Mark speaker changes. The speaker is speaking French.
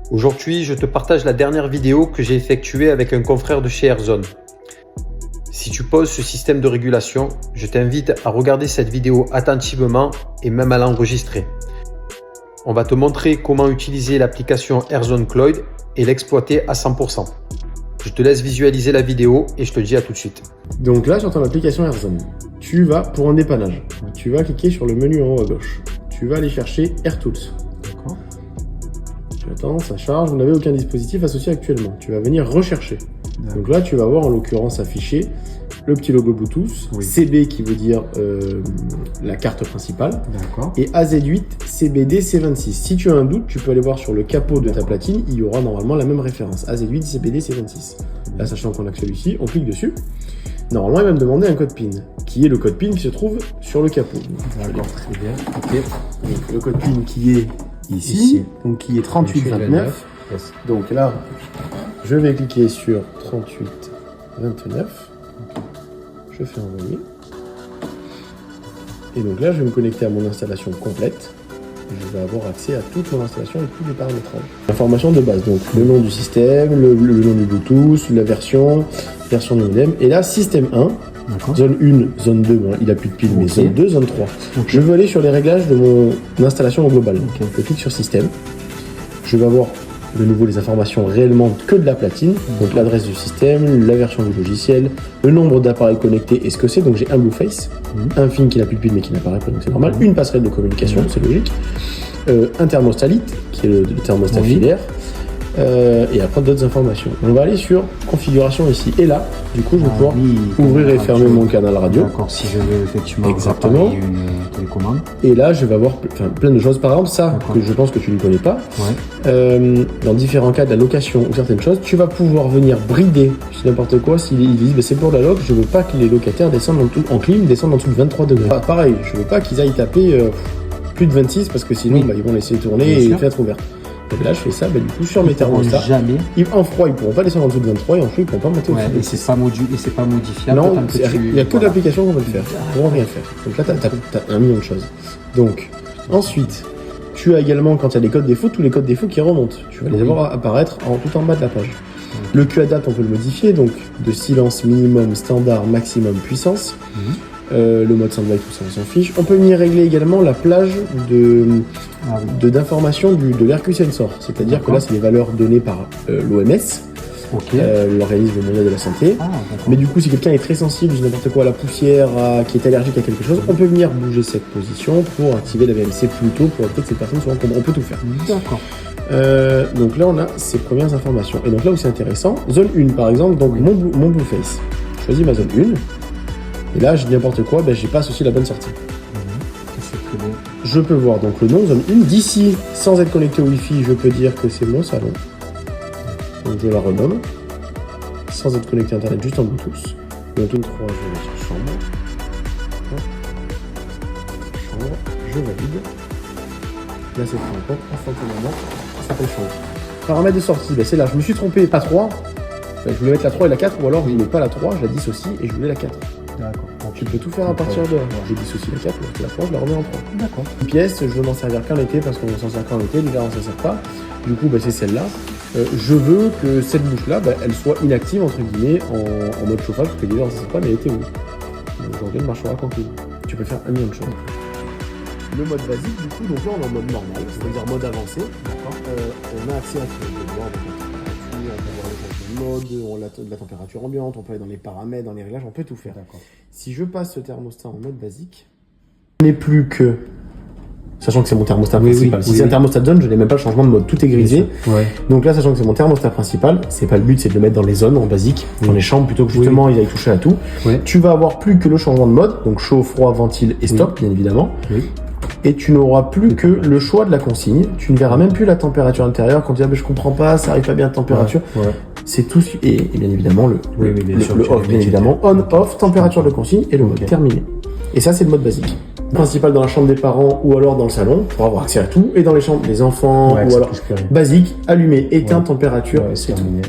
Speaker 1: Aujourd'hui, je te partage la dernière vidéo que j'ai effectuée avec un confrère de chez Airzone. Si tu poses ce système de régulation, je t'invite à regarder cette vidéo attentivement et même à l'enregistrer. On va te montrer comment utiliser l'application Airzone Cloud et l'exploiter à 100%. Je te laisse visualiser la vidéo et je te dis à tout de suite.
Speaker 2: Donc là, sur ton application Airzone, tu vas pour un dépannage. Tu vas cliquer sur le menu en haut à gauche. Tu vas aller chercher AirTools.
Speaker 1: D'accord.
Speaker 2: Tu attends, ça charge. Vous n'avez aucun dispositif associé actuellement. Tu vas venir rechercher. Donc là, tu vas voir en l'occurrence affiché le petit logo Bluetooth, oui. CB qui veut dire la carte principale, et AZ8 CBD C26. Si tu as un doute, tu peux aller voir sur le capot de ta platine, il y aura normalement la même référence, AZ8 CBD C26. Là, sachant qu'on a que celui-ci, on clique dessus. Normalement, il va me demander un code PIN, qui est le code PIN qui se trouve sur le capot.
Speaker 1: D'accord, très bien.
Speaker 2: Okay. Donc, le code PIN qui est ici. Donc qui est 3829. Yes. Donc là, je vais cliquer sur 3829. Je fais envoyer. Et donc là, je vais me connecter à mon installation complète. Je vais avoir accès à toute mon installation et tous les paramétrages. Information de base, donc le nom du système, le nom du Bluetooth, la version du modem. Et là, système 1, zone 1, zone 2, bon, il n'a plus de pile, mais zone 2, zone 3. Je veux aller sur les réglages de mon installation au global. Je clique sur système. Je vais avoir de nouveau les informations réellement que de la platine, donc l'adresse du système, la version du logiciel, le nombre d'appareils connectés et ce que c'est. Donc j'ai un Blueface, un film qui n'a plus de pile mais qui n'apparaît pas, donc c'est normal, une passerelle de communication, c'est logique, un thermostat lit, qui est le thermostat filaire, et après d'autres informations. On va aller sur configuration ici, et là, du coup, je vais pouvoir ouvrir et fermer mon canal radio.
Speaker 1: D'accord, si je veux effectivement
Speaker 2: exactement
Speaker 1: une télécommande.
Speaker 2: Et là, je vais avoir plein de choses. Par exemple, ça, que je pense que tu ne connais pas, dans différents cas de la location ou certaines choses, tu vas pouvoir venir brider n'importe quoi. S'ils disent c'est pour la loc, je veux pas que les locataires descendent en clim, descendent en dessous de 23 degrés. Pareil, je veux pas qu'ils aillent taper plus de 26 parce que sinon, ils vont laisser tourner et fenêtre ouverte. Donc là, je fais ça, du coup, sur mes thermostats. En froid, ils ne pourront pas descendre en dessous de 23 et en chaud, ils ne pourront pas monter au-dessus.
Speaker 1: Et c'est pas modifiable.
Speaker 2: Non, il n'y a que l'application qu'on va le faire. Ils ne pourront rien faire. Donc là, tu as un million de choses. Donc, ensuite, tu as également, quand il y a des codes défauts, tous les codes défauts qui remontent. Tu vas les avoir apparaître tout en bas de la page. Le QADAPT, on peut le modifier, donc de silence minimum, standard, maximum, puissance. Le mode standby, tout ça, on s'en fiche. On peut venir régler également la plage d'informations de l'RQ Sensor. C'est-à-dire que là, c'est les valeurs données par l'OMS, l'Organisme mondial de la santé. Mais du coup, si quelqu'un est très sensible, n'importe quoi, à la poussière, qui est allergique à quelque chose, on peut venir bouger cette position pour activer la VMC plus tôt, pour éviter que cette personne soit en coma. On peut tout faire.
Speaker 1: D'accord.
Speaker 2: Donc là, on a ces premières informations. Et donc là où c'est intéressant, zone 1 par exemple, donc mon Blueface. Je choisis ma zone 1. Et là, je dis n'importe quoi, j'ai pas associé la bonne sortie. Je peux voir donc le nom, zone 1. D'ici, sans être connecté au Wi-Fi, je peux dire que c'est mon salon. Donc je la renomme. Sans être connecté à Internet, juste en Bluetooth. Bluetooth 3, je vais mettre sur chambre. Chambre, je valide. Là, c'est pris en compte. Instantanément, ça s'appelle chambre. Paramètres de sortie, c'est là. Je me suis trompé, pas 3. Je voulais mettre la 3 et la 4, ou alors je ne mets pas la 3, je la dissocie et je voulais la 4.
Speaker 1: D'accord.
Speaker 2: Tu peux tout faire à partir de là. Je dissocie la 4, la 3, je la remets en 3.
Speaker 1: D'accord.
Speaker 2: Une pièce, je veux m'en servir qu'en été parce qu'on s'en sert qu'en été, l'hiver on s'en sert pas. Du coup, c'est celle-là. Je veux que cette bouche-là, elle soit inactive entre guillemets en mode chauffage parce que l'hiver on s'en sert pas, mais l'été oui. Donc aujourd'hui, elle marchera quand tu peux faire un million de choses. Le mode basique, du coup, donc là on est en mode normal, c'est-à-dire mode avancé. On a accès à tout. On peut voir le mode, la température ambiante, on peut aller dans les paramètres, dans les réglages, on peut tout faire. Si je passe ce thermostat en mode basique, je n'ai plus que, sachant que c'est mon thermostat principal, si c'est un thermostat zone, je n'ai même pas le changement de mode, tout est grisé. Donc là, sachant que c'est mon thermostat principal, c'est pas le but, c'est de le mettre dans les zones en basique, dans les chambres, plutôt que justement ils aillent toucher à tout. Tu vas avoir plus que le changement de mode, donc chaud, froid, ventile et stop, bien évidemment. Et tu n'auras plus que le choix de la consigne. Tu ne verras même plus la température intérieure quand tu dis je comprends pas, ça arrive pas bien de température. C'est tout et bien évidemment le off, bien évidemment, on, off, température de consigne et le mode terminé. Et ça c'est le mode basique. Principal dans la chambre des parents ou alors dans le salon pour avoir accès à tout, et dans les chambres des enfants ou alors basique, allumé, éteint, température, c'est terminé.